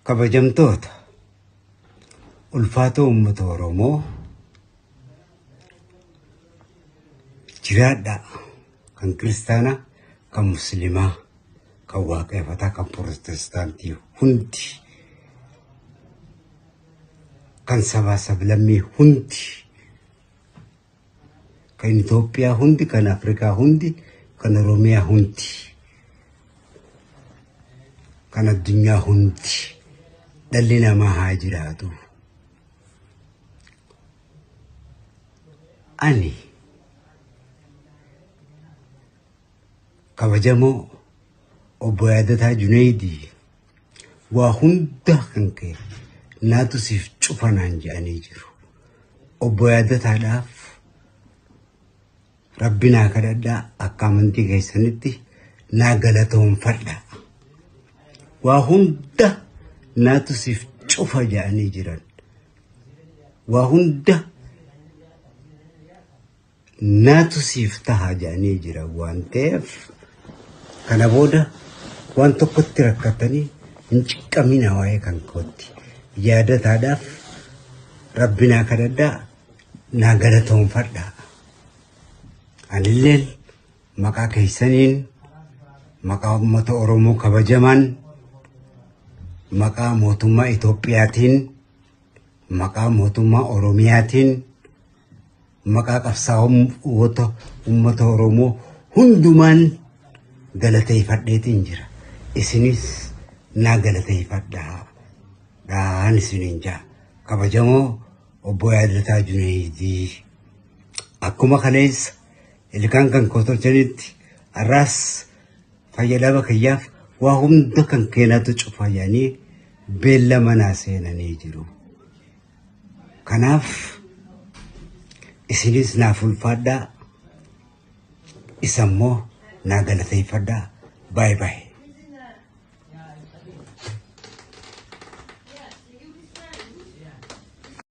kabajamtoota ulfaatoo uummata Oromoo jiraadha kan kiristaana kan musliimaa kan waaqeffataa kan protestaantii hundi kan sabaa sablammii hundi kan Itoophiyaa hundi kan Afrikaa hundi kan Oromiyaa hundi kan addunyaa hundi dhalli namaa haa jiraatu. Ani kabajamoo obbo Yaadataa Junaydii waa hunda kan ka'e naatu siif cufanaan jedhanii jiru. Obbo Yaadataadhaaf Rabbi naa kadhadhaa akka amantii keessanitti naa galatoomfadhaa. Waa hunda naatu siif cufa jedhanii jiran. Waa hunda naatu siif taha jedhanii jiran waan ta'eef kana booda waan tokkotti rakkatanii hin ciqqamina waa'ee kan kootti. Yaadataadhaaf Rabbi naa kadhadhaa naa galatoomfadhaa. Anilleen maqaa keessaniin maqaa uummata Oromoo kabajaman maqaa mootummaa Itoophiyaatiin maqaa mootummaa Oromiyaatiin maqaa qabsaa'ota uummata Oromoo hundumaan galateeffadheetiin jira. Isinis naa galateeffadhaa. Dhaan isiniin jaa kabajamoo obbo Yaadataa Junaydii akkuma kaleessa ilkaan kan kootolchanitti arraas fayyadama kiyyaaf waa hunda kan keenatu cufa jedhanii beella manaa seenanii jiru. Kanaaf isinis naaf ulfaadhaa isammoo naa galateeffadhaa. Bye bye.